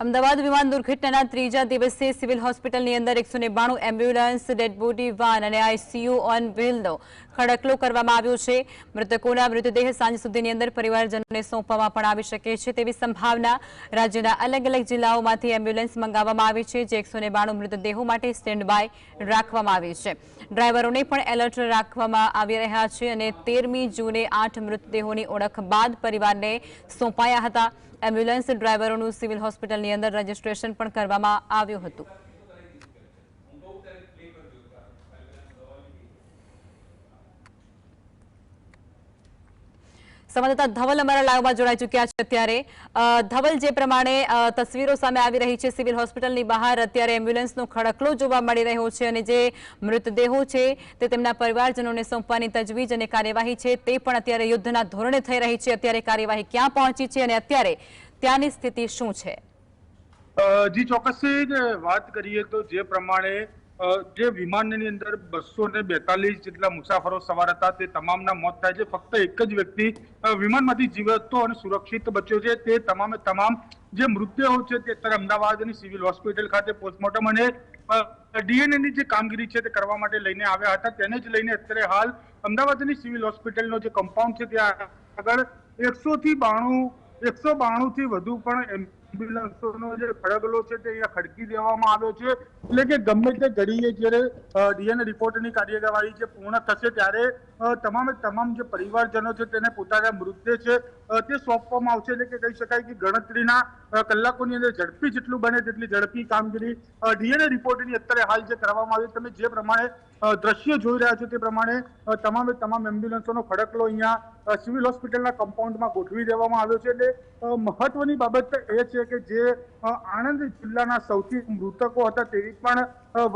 અમદાવાદ વિમાન દુર્ઘટનાના ત્રીજા દિવસે સિવિલ હોસ્પિટલની અંદર 192 એમ્બ્યુલન્સ, ડેડ બોડી વાન અને આઈસીયુ ઓન વ્હીલનો ખડકલો કરવામાં આવ્યો છે। મૃતકોના મૃતદેહ સાંજ સુધીની અંદર પરિવારજનોને સોંપવામાં પણ આવી શકે છે તેવી સંભાવના। રાજ્યના અલગ અલગ જિલ્લાઓમાંથી એમ્બ્યુલન્સ મંગાવવામાં આવી છે, જે 192 મૃતદેહો માટે સ્ટેન્ડ બાય રાખવામાં આવી છે। ડ્રાઈવરોને પણ એલર્ટ રાખવામાં આવી રહ્યા છે અને 13મી જૂને 8 મૃતદેહોની ઓળખ બાદ પરિવારને સોંપાયા હતા। એમ્બ્યુલન્સ ડ્રાઈવરોનું સિવિલ હોસ્પિટલની અંદર રજીસ્ટ્રેશન પણ કરવામાં આવ્યું હતું। સંવાદદાતા ધવલ અમારા લાઈવમાં જોડાઈ ચૂક્યા છે। અત્યારે ધવલ, જે પ્રમાણે તસવીરો સામે આવી રહી છે સિવિલ હોસ્પિટલની બહાર, અત્યારે એમ્બ્યુલન્સનો ખડકલો જોવા મળી રહ્યો છે અને જે મૃતદેહો છે તે તેમના પરિવારજનોને સોંપવાની તજવીજ અને કાર્યવાહી છે તે પણ અત્યારે યુદ્ધના ધોરણે થઈ રહી છે। અત્યારે કાર્યવાહી ક્યાં પહોંચી છે અને અત્યારે ત્યાંની સ્થિતિ શું છે? જી ચોક્કસથી વાત કરીએ તો જે પ્રમાણે જે વિમાનની અંદર 242 જેટલા મુસાફરો સવાર હતા તે તમામના મોત થાય છે। ફક્ત એક જ વ્યક્તિ વિમાનમાંથી જીવતો અને સુરક્ષિત બચ્યો છે। તે તમામે તમામ જે મૃતદેહો છે તે અત્યારે અમદાવાદની સિવિલ હોસ્પિટલ ખાતે પોસ્ટમોર્ટમ અને ડીએનએની જે કામગીરી છે તે કરવા માટે લઈને આવ્યા હતા। તેને જ લઈને અત્યારે હાલ અમદાવાદની સિવિલ હોસ્પિટલનો જે કમ્પાઉન્ડ છે ત્યાં આગળ 192 થી વધુ પણ એમ્બ્યુલન્સોનો જે ખડકલો છે તે અહીંયા ખડકી દેવામાં આવ્યો છે। એટલે કે ગમે તે ઘડીએ જ્યારે ડીએનએ રિપોર્ટની કાર્યવાહી જે પૂર્ણ થશે ત્યારે તમામે તમામ જે પરિવારજનો છે તેને પોતાના મૃતદેહ છે તે સોંપવામાં આવશે। એટલે કે કહી શકાય કે ગણતરીના કલાકોની અંદર ઝડપી જેટલું બને તેટલી ઝડપી કામગીરી ડીએનએ રિપોર્ટની અત્યારે હાલ જે કરવામાં આવી, તમે જે પ્રમાણે દ્રશ્ય જોઈ રહ્યા છો તે પ્રમાણે તમામે તમામ એમ્બ્યુલન્સોનો ખડકલો અહીંયા સિવિલ હોસ્પિટલના કમ્પાઉન્ડમાં ગોઠવી દેવામાં આવ્યો છે। એટલે મહત્વની બાબત એ છે કે જે આણંદ જિલ્લાના સૌથી મૃતકો હતા તેવી પણ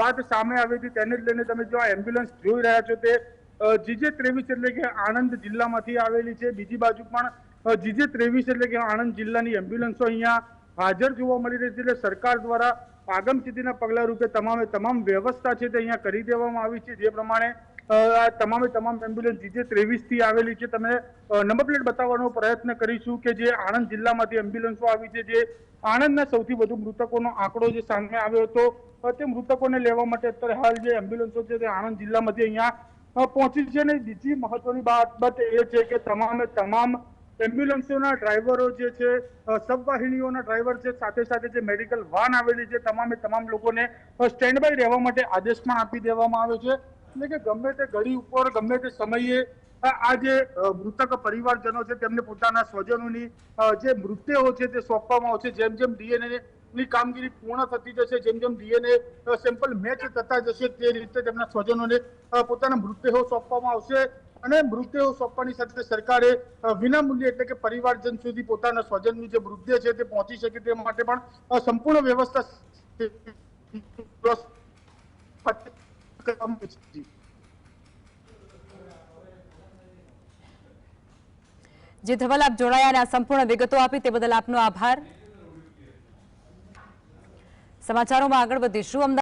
વાત સામે આવી હતી। તેને જ લઈને તમે જો આ એમ્બ્યુલન્સ જોઈ રહ્યા છો તે GJ23 એટલે કે આણંદ જિલ્લામાંથી આવેલી છે। બીજી બાજુ પણ GJ23 એટલે કે આણંદ જિલ્લાની એમ્બ્યુલન્સો અહીંયા હાજર જોવા મળી રહી છે। એટલે સરકાર દ્વારા આગમચેતીના પગલા રૂપે તમામ વ્યવસ્થા છે તે અહીંયા કરી દેવામાં આવી છે। જે પ્રમાણે તમામે તમામ એમ્બ્યુલન્સ GJ23 થી આવેલી છે। તમે નંબર પ્લેટ બતાવવાનો પ્રયત્ન કરીશું કે જે આણંદ જિલ્લામાંથી એમ્બ્યુલન્સો આવી છે। જે આણંદના સૌથી વધુ મૃતકોનો આંકડો જે સામે આવ્યો હતો તે મૃતકોને લેવા માટે અત્યારે હાલ જે એમ્બ્યુલન્સો છે તે આણંદ જિલ્લામાંથી અહીંયા પહોંચી છે। અને બીજી મહત્વની બાબત એ છે કે તમામે તમામ એમ્બ્યુલન્સોના ડ્રાઈવરો જે છે, સબવાહિનીઓના ડ્રાઈવર છે, સાથે સાથે જે મેડિકલ વાન આવેલી છે તમામે તમામ લોકોને સ્ટેન્ડ બાય રહેવા માટે આદેશ પણ આપી દેવામાં આવ્યો છે। એટલે કે ગમે તે ઘડી ઉપર ગમે તે સમયે આ જે મૃતક પરિવારજનો છે તેમને પોતાના સ્વજનોની જે મૃતદેહો છે તે સોંપવામાં આવશે। જેમ જેમ ડીએનએ ની કામગીરી પૂર્ણ થતી જશે, જેમ જેમ ડીએનએ સેમ્પલ મેચ થતા જશે તે રીતે તેમના સ્વજનોને પોતાના મૃતદેહો સોંપવામાં આવશે। અને મૃતદેહો સોંપવાની સાથે સરકારે વિનામૂલ્યે એટલે કે પરિવારજન સુધી પોતાના સ્વજનનું જે મૃતદેહ છે તે પહોંચી શકે તે માટે પણ સંપૂર્ણ વ્યવસ્થા જે ધવલ, આપ જોડાયા અને આ સંપૂર્ણ વિગતો આપી તે બદલ આપનો આભાર। સમાચારોમાં આગળ વધીશું।